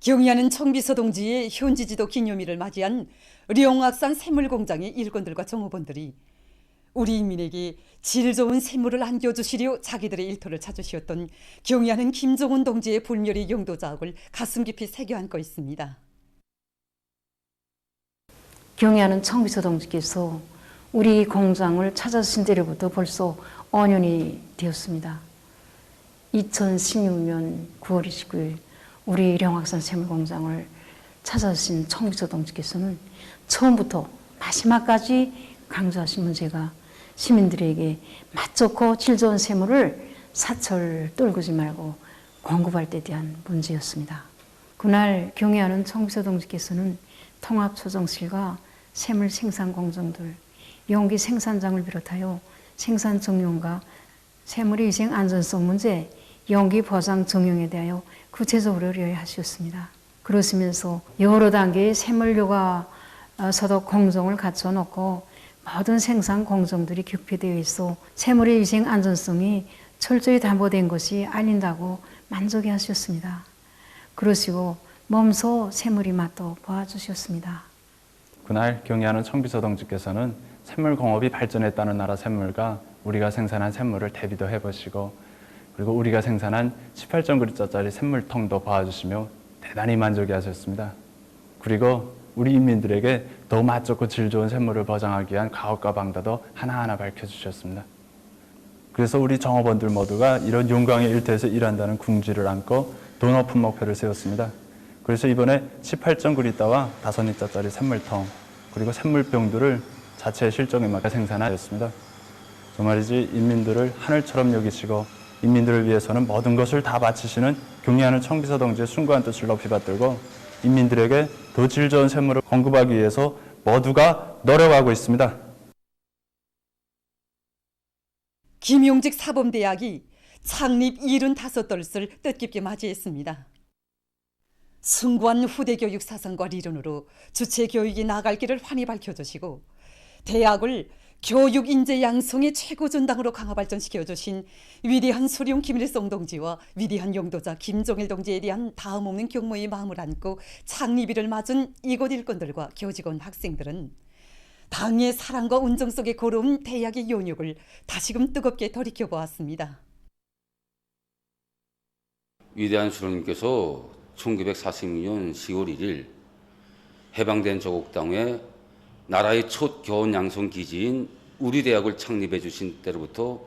경의하는 청비서 동지의 현지지도 기념일을 맞이한 령악산 샘물공장의 일꾼들과 종업원들이 우리 인민에게 질 좋은 샘물을 안겨주시려 자기들의 일터를 찾으시었던 경의하는 김종훈 동지의 불멸의 용도자학을 가슴 깊이 새겨 안고 있습니다. 경의하는 청비서 동지께서 우리 공장을 찾아주신 때로부터 벌써 5년이 되었습니다. 2016년 9월 29일 우리 령악산 샘물공장을 찾아주신 청비서 동지께서는 처음부터 마지막까지 강조하신 문제가 시민들에게 맛 좋고 질 좋은 샘물을 사철 떨구지 말고 공급할 때 대한 문제였습니다. 그날 경의하는 청비서 동지께서는 통합조정실과 샘물 생산 공정들, 용기 생산장을 비롯하여 생산 정용과 샘물의 위생 안전성 문제, 용기 보상 정용에 대하여 구체적으로 의뢰하셨습니다. 그러시면서 여러 단계의 샘물 요가 소독 공정을 갖춰놓고 모든 생산 공정들이 격피되어 있어 샘물의 위생 안전성이 철저히 담보된 것이 아닌다고 만족해 하셨습니다. 그러시고 몸소 샘물의 맛도 보아주셨습니다. 그날 경의하는 청비서 동지께서는 샘물공업이 발전했다는 나라 샘물과 우리가 생산한 샘물을 대비도 해보시고 그리고 우리가 생산한 18.9리터짜리 샘물통도 봐주시며 대단히 만족해 하셨습니다. 그리고 우리 인민들에게 더 맛 좋고 질 좋은 샘물을 보장하기 위한 가업과 방도도 하나하나 밝혀주셨습니다. 그래서 우리 정업원들 모두가 이런 용광의 일터에서 일한다는 궁지를 안고 더 높은 목표를 세웠습니다. 그래서 이번에 18.9리터와 5리터짜리 샘물통 그리고 샘물병들을 자체 실정에 맞게 생산하였습니다. 정말이지 인민들을 하늘처럼 여기시고 인민들을 위해서는 모든 것을 다 바치시는 경의하는 청비서 동지의 숭고한 뜻을 높이 받들고 인민들에게 더 질 좋은 샘물을 공급하기 위해서 모두가 노력하고 있습니다. 김용직 사범대학이 창립 75돌을 뜻깊게 맞이했습니다. 숭고한 후대교육 사상과 리론으로 주체 교육이 나아갈 길을 환히 밝혀주시고 대학을 교육 인재 양성의 최고 전당으로 강화 발전시켜주신 위대한 수룡 김일성 동지와 위대한 용도자 김종일 동지에 대한 다음 없는 경모의 마음을 안고 창립일을 맞은 이곳 일꾼들과 교직원 학생들은 당의 사랑과 운정 속에 걸어온 대학의 연육을 다시금 뜨겁게 돌이켜보았습니다. 위대한 수령님께서 1946년 10월 1일 해방된 조국 땅에 나라의 첫 교원 양성 기지인 우리 대학을 창립해 주신 때로부터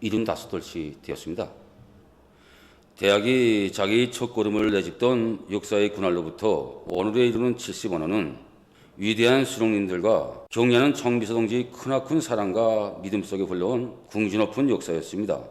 75돌씩 되었습니다. 대학이 자기 첫걸음을 내딛던 역사의 그날로부터 오늘에 이르는 75년은 위대한 수령님들과 경의하는 청비서 동지의 크나큰 사랑과 믿음 속에 흘러온 궁지 높은 역사였습니다.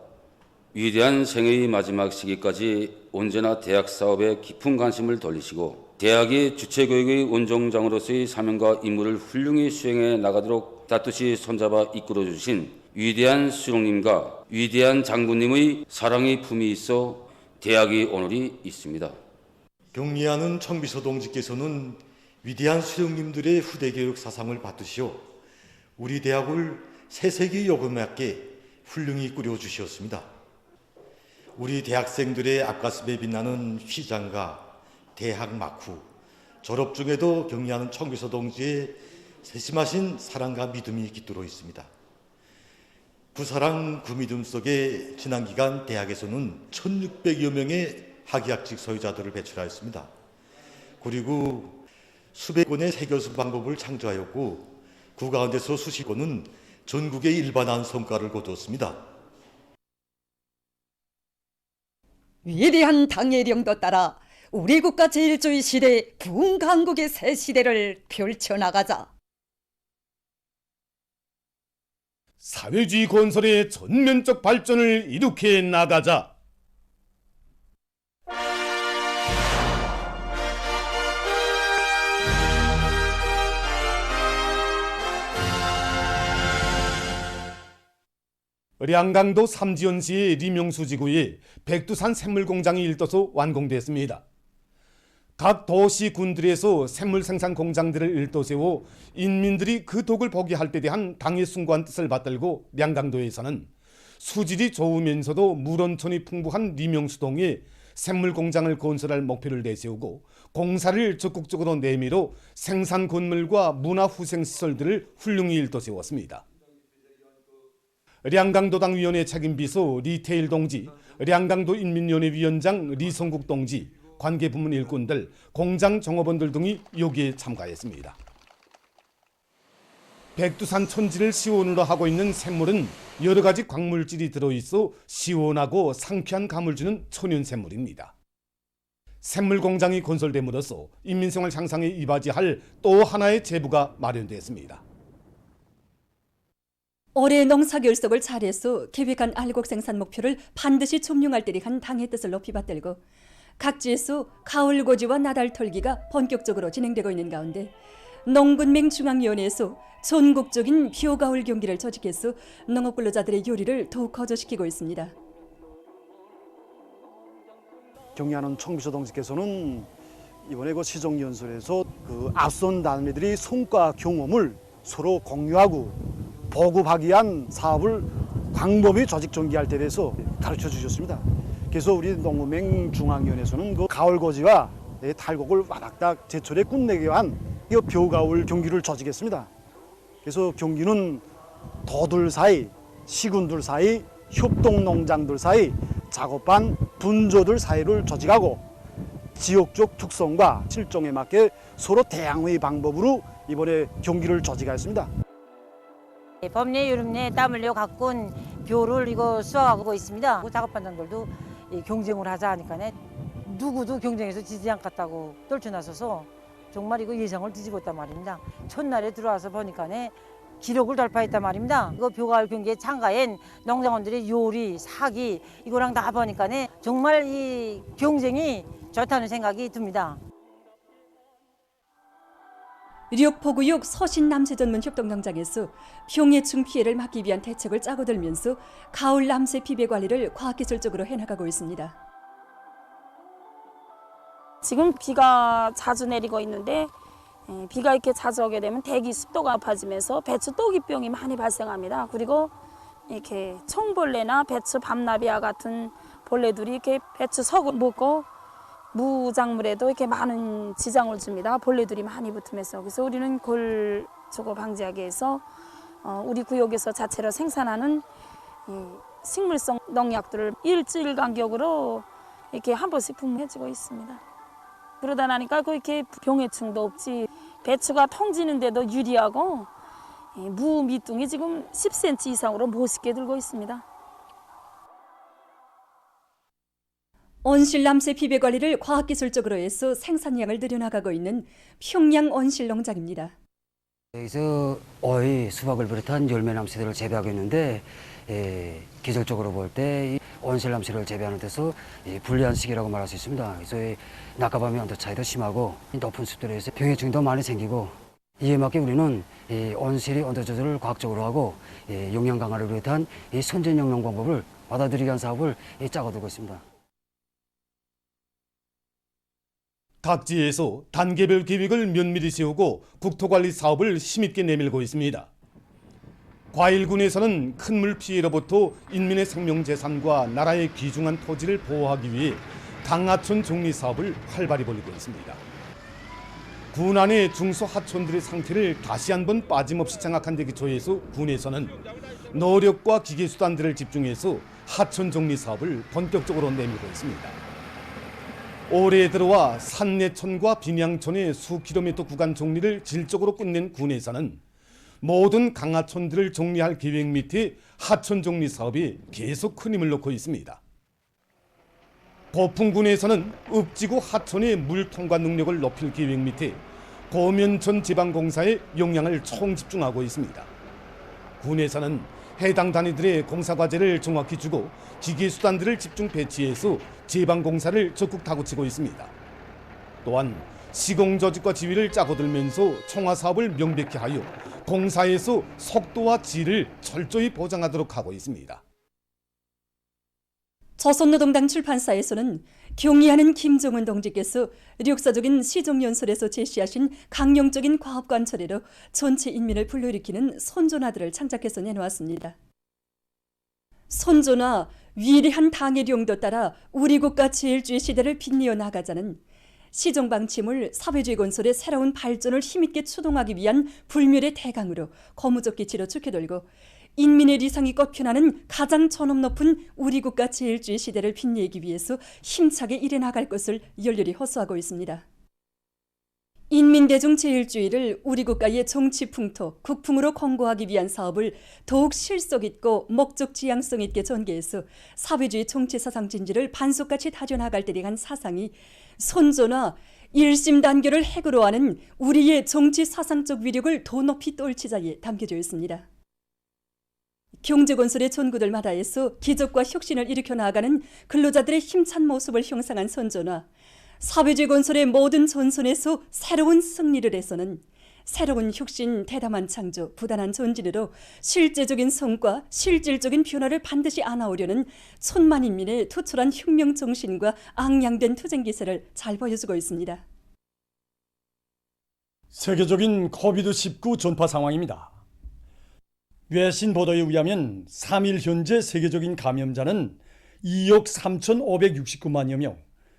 위대한 생애의 마지막 시기까지 언제나 대학 사업에 깊은 관심을 돌리시고 대학이 주체교육의 원종장으로서의 사명과 임무를 훌륭히 수행해 나가도록 따뜻이 손잡아 이끌어주신 위대한 수령님과 위대한 장군님의 사랑의 품이 있어 대학의 오늘이 있습니다. 경의하는 청비서 동지께서는 위대한 수령님들의 후대교육 사상을 받드시어 우리 대학을 새세기 요금맞게 훌륭히 꾸려주셨습니다. 우리 대학생들의 앞가슴에 빛나는 휘장과 대학 막후, 졸업 중에도 경의하는 청비서 동지의 세심하신 사랑과 믿음이 깃들어 있습니다. 그 사랑, 그 믿음 속에 지난 기간 대학에서는 1600여 명의 학위학직 소유자들을 배출하였습니다. 그리고 수백 건의 세교수 방법을 창조하였고 그 가운데서 수십 건은 전국의 일반한 성과를 거두었습니다. 위대한 당의 령도 따라 우리 국가 제일주의 시대 부흥 강국의 새 시대를 펼쳐나가자. 사회주의 건설의 전면적 발전을 이룩해 나가자. 량강도 삼지연시의 리명수 지구에 백두산 샘물공장이 일떠서 완공됐습니다. 각 도시 군들에서 샘물 생산 공장들을 일도 세워 인민들이 그 덕을 보게 할 때 대한 당의 숭고한 뜻을 받들고 량강도에서는 수질이 좋으면서도 물온천이 풍부한 리명수동에 샘물 공장을 건설할 목표를 내세우고 공사를 적극적으로 내밀어 생산 건물과 문화후생시설들을 훌륭히 일떠세웠습니다. 량강도당위원회 책임비서 리태일 동지, 량강도 인민위원회 위원장 리성국 동지, 관계부문 일꾼들, 공장 종업원들 등이 여기에 참가했습니다. 백두산 천지를 시원으로 하고 있는 샘물은 여러 가지 광물질이 들어있어 시원하고 상쾌한 감을 주는 천연 샘물입니다. 샘물 공장이 건설됨으로써 인민생활 향상에 이바지할 또 하나의 제부가 마련됐습니다. 올해 농사결석을 잘해서 계획한 알곡 생산 목표를 반드시 점령할 때리 한 당의 뜻을 높이 받들고 각지에서 가을 고지와 나달 털기가 본격적으로 진행되고 있는 가운데 농군맹 중앙위원회에서 전국적인 벼가을 경기를 조직해서 농업 근로자들의 요리를 더욱 거저시키고 있습니다. 경리하는 청비서 동지께서는 이번에 그 시정연설에서 그 앞선 단매들이 성과 경험을 서로 공유하고 보급하기 위한 사업을 광범위 조직 전개할 때 대해서 가르쳐 주셨습니다. 그래서 우리 농구맹 중앙위원회에서는 그 가을고지와 탈곡을 와닥닥 제철에 끝내기 위한 이 벼가을 경기를 조직했습니다. 그래서 경기는 도들 사이, 시군들 사이, 협동농장들 사이, 작업반 분조들 사이를 조직하고 지역적 특성과 실정에 맞게 서로 대항의 방법으로 이번에 경기를 조직하였습니다. 봄내 여름내 땀 흘려 가꾼 벼를 이거 수확하고 있습니다. 작업반장들도 경쟁을 하자 하니까 누구도 경쟁에서 지지 않겠다고 떨쳐나서서 정말 이거 예상을 뒤집었단 말입니다. 첫날에 들어와서 보니까 기록을 돌파했단 말입니다. 이거 벼가을 경기에 참가한 농장원들의 요리, 사기 이거랑 다 보니까 정말 이 경쟁이 좋다는 생각이 듭니다. 력포구역 서신남새전문협동농장에서 병해충 피해를 막기 위한 대책을 짜고 들면서 가을 남새 피배 관리를 과학기술적으로 해나가고 있습니다. 지금 비가 자주 내리고 있는데 비가 이렇게 자주 오게 되면 대기 습도가 높아지면서 배추 또기병이 많이 발생합니다. 그리고 이렇게 청벌레나 배추 밤나비와 같은 벌레들이 이렇게 배추 석을 먹고 무작물에도 이렇게 많은 지장을 줍니다. 벌레들이 많이 붙으면서. 그래서 우리는 그걸 저거 방지하기 위해서 우리 구역에서 자체로 생산하는 식물성 농약들을 일주일 간격으로 이렇게 한 번씩 분무해주고 있습니다. 그러다 나니까 이렇게 병해충도 없지. 배추가 통지는데도 유리하고 무 밑둥이 지금 10cm 이상으로 멋있게 들고 있습니다. 온실 남새 피배 관리를 과학기술적으로 해서 생산량을 늘려나가고 있는 평양 온실 농장입니다. 여기서 오이, 수박을 비롯한 열매 남새들을 재배하고 있는데 계절적으로 볼 때 온실 남새를 재배하는 데서 불리한 시기라고 말할 수 있습니다. 그래서 낮과 온도 차이도 심하고 높은 습도에서 병해충도 많이 생기고 이에 맞게 우리는 온실의 온도 조절을 과학적으로 하고 영양 강화를 비롯한 선전 영농 방법을 받아들이기 위한 사업을 짜고들고 있습니다. 각지에서 단계별 계획을 면밀히 세우고 국토관리 사업을 힘있게 내밀고 있습니다. 과일군에서는 큰 물 피해로부터 인민의 생명재산과 나라의 귀중한 토지를 보호하기 위해 강하촌 정리 사업을 활발히 벌이고 있습니다. 군 안의 중소하촌들의 상태를 다시 한번 빠짐없이 장악한 데 기초해서 군에서는 노력과 기계수단들을 집중해서 하촌 정리 사업을 본격적으로 내밀고 있습니다. 올해 들어와 산내촌과 빈양촌의 수킬로미터 구간 정리를 질적으로 끝낸 군에서는 모든 강하촌들을 정리할 계획 밑에 하촌 정리 사업이 계속 큰 힘을 놓고 있습니다. 고풍군에서는 읍지구 하촌의 물 통과 능력을 높일 계획 밑에 고면촌 지방공사에 역량을 총집중하고 있습니다. 군에서는 해당 단위들의 공사과제를 정확히 주고 기계수단들을 집중 배치해서 지방공사를 적극 다구치고 있습니다. 또한 시공조직과 지휘를 짜고 들면서 총화사업을 명백히 하여 공사에서 속도와 질을 철저히 보장하도록 하고 있습니다. 조선노동당 출판사에서는 경의하는 김종은 동지께서 역사적인 시정연설에서 제시하신 강령적인 과업관철회로 전체 인민을 불러일으키는 손존화들을 창작해서 내놓았습니다. 손존화, 위대한 당의 령도 따라 우리 국가 제일주의 시대를 빛내어 나가자는 시정방침을 사회주의 건설의 새로운 발전을 힘있게 추동하기 위한 불멸의 대강으로 거무적 기치로 축혀들고 인민의 리상이 꺾여나는 가장 전업 높은 우리 국가 제일주의 시대를 빛내기 위해서 힘차게 일해나갈 것을 열렬히 호소하고 있습니다. 인민대중 제일주의를 우리 국가의 정치 풍토, 국풍으로 공고하기 위한 사업을 더욱 실속 있고 목적 지향성 있게 전개해서 사회주의 정치 사상 진지를 반석같이 다져나갈 때에 간 사상이 선조나 일심단결을 핵으로 하는 우리의 정치 사상적 위력을 더 높이 떨치자에 담겨져 있습니다. 경제건설의 전구들마다에서 기적과 혁신을 일으켜 나가는 근로자들의 힘찬 모습을 형상한 선조나 사회주의 건설의 모든 전선에서 새로운 승리를 해서는 새로운 혁신, 대담한 창조, 부단한 전진으로 실제적인 성과, 실질적인 변화를 반드시 안아오려는 천만 인민의 투철한 혁명 정신과 앙양된 투쟁 기세를 잘 보여주고 있습니다. 세계적인 코비드-19 전파 상황입니다. 외신 보도에 의하면 3일 현재 세계적인 감염자는 2억 3,569만여 명,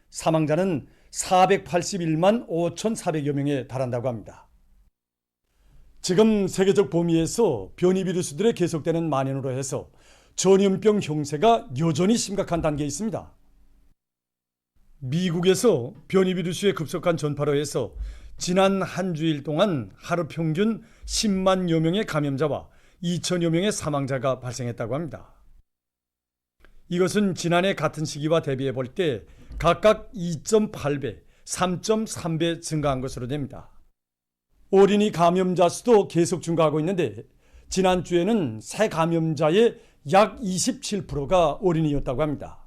사망자는 481만 5,400여 명에 달한다고 합니다. 지금 세계적 범위에서 변이 비루스들의 계속되는 만연으로 해서 전염병 형세가 여전히 심각한 단계에 있습니다. 미국에서 변이 비루스의 급속한 전파로 해서 지난 한 주일 동안 하루 평균 10만여 명의 감염자와 2천여 명의 사망자가 발생했다고 합니다. 이것은 지난해 같은 시기와 대비해 볼 때 각각 2.8배, 3.3배 증가한 것으로 됩니다. 어린이 감염자 수도 계속 증가하고 있는데 지난주에는 새 감염자의 약 27%가 어린이였다고 합니다.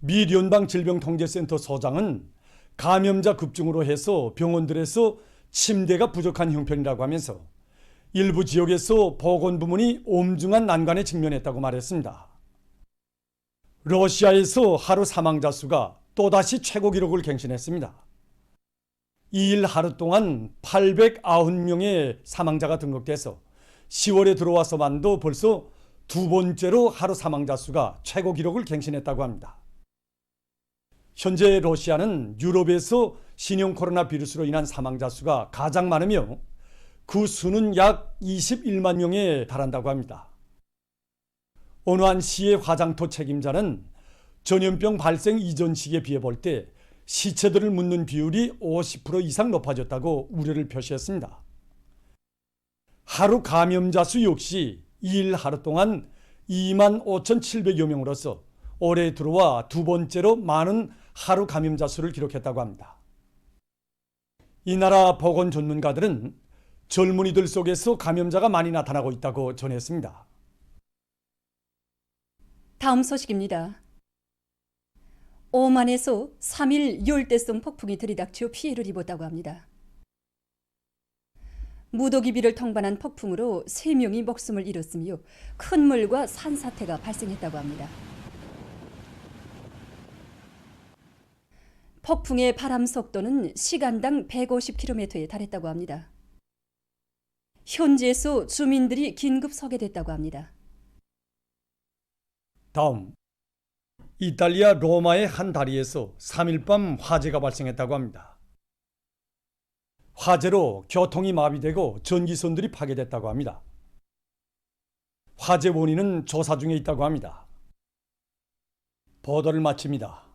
미 연방질병통제센터 소장은 감염자 급증으로 해서 병원들에서 침대가 부족한 형편이라고 하면서 일부 지역에서 보건부문이 엄중한 난관에 직면했다고 말했습니다. 러시아에서 하루 사망자 수가 또다시 최고 기록을 갱신했습니다. 2일 하루 동안 890명의 사망자가 등록돼서 10월에 들어와서만도 벌써 두 번째로 하루 사망자 수가 최고 기록을 갱신했다고 합니다. 현재 러시아는 유럽에서 신형 코로나 비루스로 인한 사망자 수가 가장 많으며 그 수는 약 21만 명에 달한다고 합니다. 어느 한 시의 화장터 책임자는 전염병 발생 이전 시기에 비해 볼 때 시체들을 묻는 비율이 50% 이상 높아졌다고 우려를 표시했습니다. 하루 감염자 수 역시 2일 하루 동안 2만 5,700여 명으로서 올해 들어와 두 번째로 많은 하루 감염자 수를 기록했다고 합니다. 이 나라 보건 전문가들은 젊은이들 속에서 감염자가 많이 나타나고 있다고 전했습니다. 다음 소식입니다. 오만에서 3일 열대성 폭풍이 들이닥쳐 피해를 입었다고 합니다. 무더기비를 통반한 폭풍으로 3명이 목숨을 잃었으며 큰 물과 산사태가 발생했다고 합니다. 폭풍의 바람 속도는 시간당 150km에 달했다고 합니다. 현지에서 주민들이 긴급 소개됐다고 합니다. 다음, 이탈리아 로마의 한 다리에서 3일 밤 화재가 발생했다고 합니다. 화재로 교통이 마비되고 전기선들이 파괴됐다고 합니다. 화재 원인은 조사 중에 있다고 합니다. 보도를 마칩니다.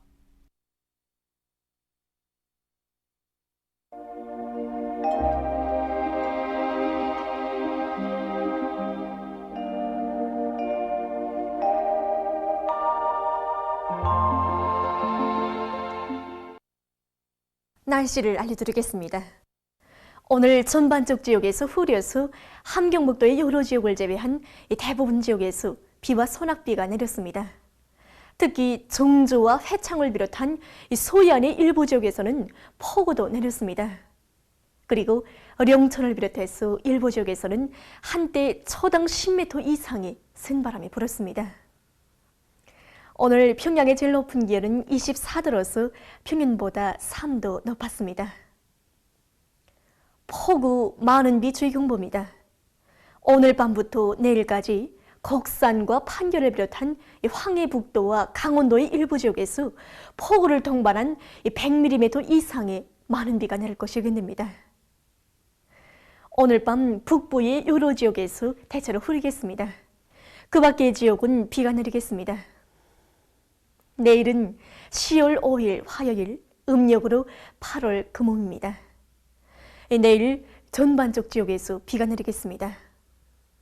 날씨를 알려드리겠습니다. 오늘 전반적 지역에서 흐려서 함경북도의 여러 지역을 제외한 대부분 지역에서 비와 소낙비가 내렸습니다. 특히 정주와 회창을 비롯한 소해안의 일부 지역에서는 폭우도 내렸습니다. 그리고 령천을 비롯해서 일부 지역에서는 한때 초당 10m 이상의 센바람이 불었습니다. 오늘 평양의 제일 높은 기온은 24도로서 평년보다 3도 높았습니다. 폭우 많은 비 주의경보입니다. 오늘 밤부터 내일까지 곡산과 판교를 비롯한 황해북도와 강원도의 일부 지역에서 폭우를 동반한 100mm 이상의 많은 비가 내릴 것이겠습니다. 오늘 밤 북부의 여러 지역에서 대체로 흐리겠습니다. 그 밖의 지역은 비가 내리겠습니다. 내일은 10월 5일 화요일, 음력으로 8월 금오입니다. 내일 전반적 지역에서 비가 내리겠습니다.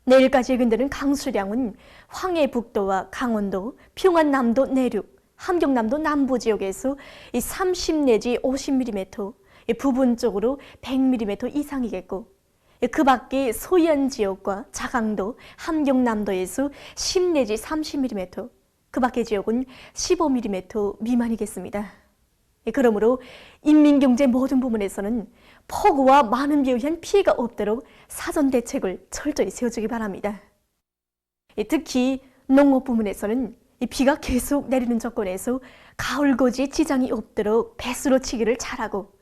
내일까지 예견되는 강수량은 황해북도와 강원도, 평안남도 내륙, 함경남도 남부 지역에서 30 내지 50mm, 부분적으로 100mm 이상이겠고, 그 밖에 소연 지역과 자강도, 함경남도에서 10 내지 30mm, 그 밖의 지역은 15mm 미만이겠습니다. 그러므로 인민경제 모든 부문에서는 폭우와 많은 비에 의한 피해가 없도록 사전 대책을 철저히 세워주기 바랍니다. 특히 농업 부문에서는 비가 계속 내리는 조건에서 가을고지에 지장이 없도록 배수로 치기를 잘하고,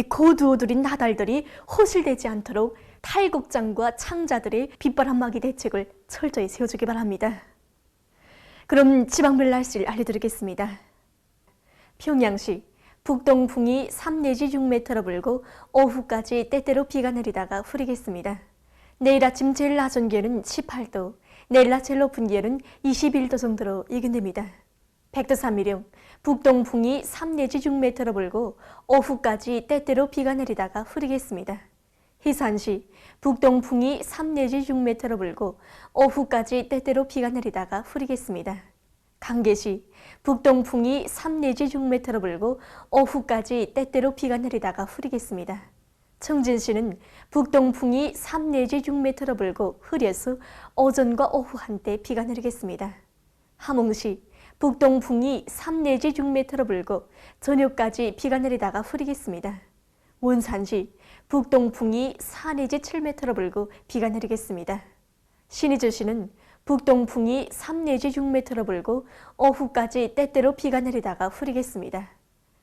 고두어들인 나달들이 호실되지 않도록 탈곡장과 창자들의 빗바람막이 대책을 철저히 세워주기 바랍니다. 그럼 지방별 날씨를 알려드리겠습니다. 평양시 북동풍이 3 내지 6m로 불고 오후까지 때때로 비가 내리다가 흐리겠습니다. 내일 아침 제일 낮은 기온은 18도, 내일 낮 제일 높은 기온은 21도 정도로 예견됩니다. 백두산미령 북동풍이 3 내지 6m로 불고 오후까지 때때로 비가 내리다가 흐리겠습니다. 희산시 북동풍이 3 내지 6m로 불고 오후까지 때때로 비가 내리다가 흐리겠습니다. 강계시 북동풍이 3 내지 6m로 불고 오후까지 때때로 비가 내리다가 흐리겠습니다. 청진시는 북동풍이 3 내지 6m로 불고 흐려서 오전과 오후 한때 비가 내리겠습니다. 함흥시 북동풍이 3 내지 6m로 불고 저녁까지 비가 내리다가 흐리겠습니다. 원산시 북동풍이 4 내지 7m로 불고 비가 내리겠습니다. 신의주시는 북동풍이 3 내지 6m로 불고 오후까지 때때로 비가 내리다가 흐리겠습니다.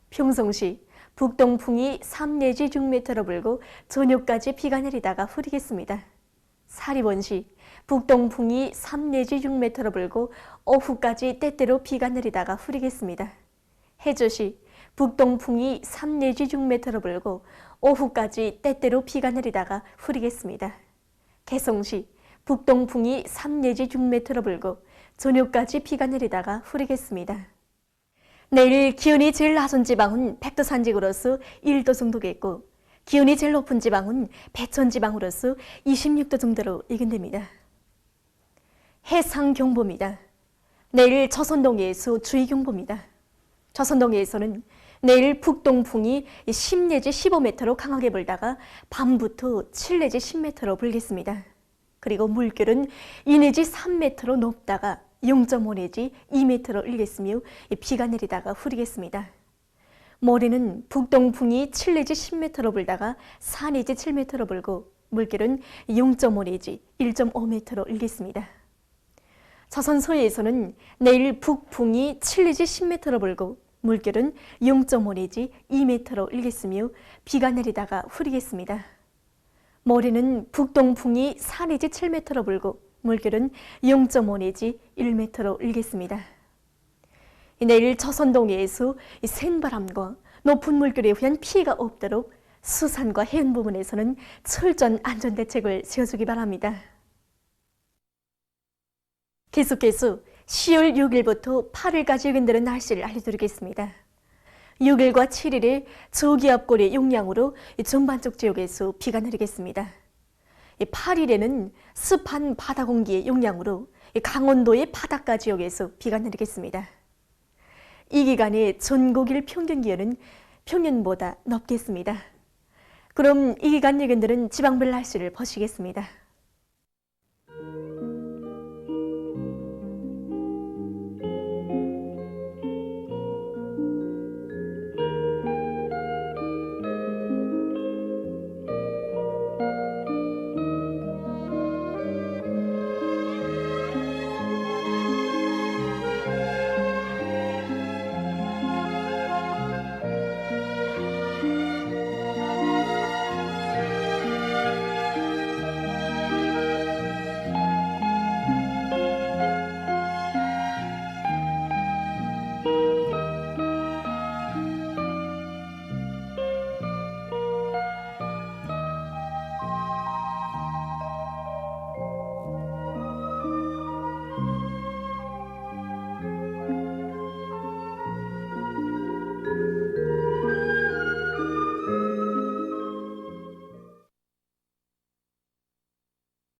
평성시 북동풍이 3 내지 6m로 불고 저녁까지 비가 내리다가 흐리겠습니다. 사리원시 북동풍이 3 내지 6m로 불고 오후까지 때때로 비가 내리다가 흐리겠습니다. 해주시 북동풍이 3 내지 6m로 불고 오후까지 때때로 비가 내리다가 흐리겠습니다. 개성시 북동풍이 3 내지 6m로 불고 저녁까지 비가 내리다가 흐리겠습니다. 내일 기온이 제일 낮은 지방은 백두산지구로서 1도 정도겠고, 기온이 제일 높은 지방은 배천지방으로서 26도 정도로 예견됩니다. 해상경보입니다. 내일 조선동해에서 주의경보입니다. 조선동해에서는 내일 북동풍이 10 내지 15m로 강하게 불다가 밤부터 7 내지 10m로 불겠습니다. 그리고 물결은 2 내지 3m로 높다가 0.5 내지 2m로 일겠으며 비가 내리다가 흐리겠습니다. 모레는 북동풍이 7 내지 10m로 불다가 4 내지 7m로 불고 물결은 0.5 내지 1.5m로 일겠습니다. 조선 서해에서는 내일 북풍이 7 내지 10m로 불고 물결은 0.5 내지 2m로 일겠으며 비가 내리다가 흐리겠습니다. 모레는 북동풍이 4 내지 7m로 불고 물결은 0.5 내지 1m로 일겠습니다. 내일 조선동해에서 센 바람과 높은 물결에 의한 피해가 없도록 수산과 해안 부분에서는 철저한 안전대책을 세워주기 바랍니다. 계속해서 10월 6일부터 8일까지 예견되는 날씨를 알려드리겠습니다. 6일과 7일에 저기압골의 영향으로 전반적 지역에서 비가 내리겠습니다. 8일에는 습한 바다 공기의 영향으로 강원도의 바닷가 지역에서 비가 내리겠습니다. 이 기간에 전국일 평균 기온은 평년보다 높겠습니다. 그럼 이 기간 예견되는 지방별 날씨를 보시겠습니다.